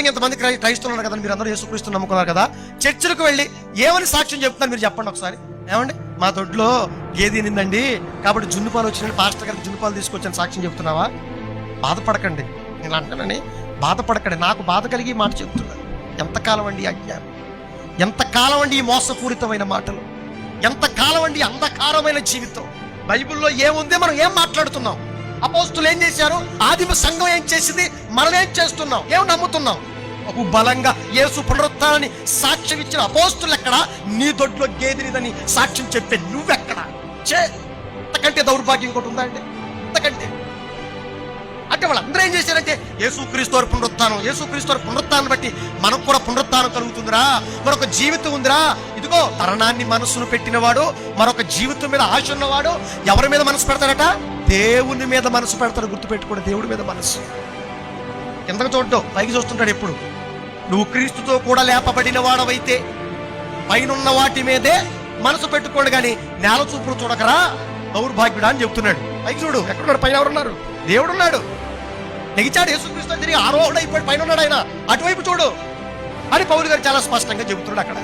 సాధారణంగా ఇంతమంది క్రైస్తవులు ఉన్నారు కదా, మీరు అందరూ యేసుక్రీస్తుని నమ్ముకున్నారు కదా, చర్చిలకు వెళ్ళి ఏమని సాక్ష్యం చెప్తున్నారు మీరు చెప్పండి ఒకసారి. ఏమండి, మా దొడ్లో గేదె నిందండి కాబట్టి జున్నుపాలు వచ్చిన పాస్టర్ గారికి జున్నుపాలు తీసుకొచ్చాను సాక్ష్యం చెప్తున్నావా? బాధపడకండి, నేను అంటానని బాధపడకండి. నాకు బాధ కలిగి మాట చెప్తున్నాను. ఎంతకాలం అండి అజ్ఞానం, ఎంతకాలం అండి ఈ మోసపూరితమైన మాటలు, ఎంతకాలం అండి అంధకారమైన జీవితం. బైబిల్లో ఏముంది, మనం ఏం మాట్లాడుతున్నాం? అపోస్తులు ఏం చేశారు? ఆదిమ సంఘం ఏం చేసింది? మనం ఏం చేస్తున్నాం? ఏం నమ్ముతున్నాం? బహు బలంగా యేసు పునరుత్థానాన్ని సాక్ష్యం ఇచ్చిన అపోస్తులు ఎక్కడ? నీ దొడ్లో గేదెనిదని సాక్ష్యం చెప్పే నువ్వెక్కడ? అంతకంటే దౌర్భాగ్యం ఇంకోటి ఉందా అండి? అంతకంటే అంటే వాళ్ళందరూ ఏం చేశారంటే యేసుక్రీస్తు వారి పునరుత్థానం, యేసుక్రీస్తు వారి పునరుత్థానం బట్టి మనకు కూడా పునరుత్థానం కలుగుతుందిరా, మరొక జీవితం ఉందిరా. ఇదిగో తరుణాన్ని మనసును పెట్టినవాడు, మరొక జీవితం మీద ఆశ ఉన్నవాడు ఎవరి మీద మనసు పెడతాడట? దేవుని మీద మనసు పెడతాడు. గుర్తుపెట్టుకోండి, దేవుడి మీద మనసు. కిందకు చూడటం, పైకి చూస్తుంటాడు ఎప్పుడు. నువ్వు క్రీస్తుతో కూడా లేపబడిన వాడవైతే పైనున్న వాటి మీదే మనసు పెట్టుకోండి, కానీ నేల చూపులు చూడకరా దౌర్భాగ్యుడా అని చెప్తున్నాడు. పైకి చూడు, ఎక్కడున్నాడు? పైన ఎవరున్నారు? దేవుడు ఉన్నాడు. నెగిచాడు యేసుక్రీస్తు తిరిగి ఆరోహణ అయిపోయి పైన ఉన్నాడు ఆయన, అటువైపు చూడు అని పౌలు గారు చాలా స్పష్టంగా చెబుతున్నాడు అక్కడ.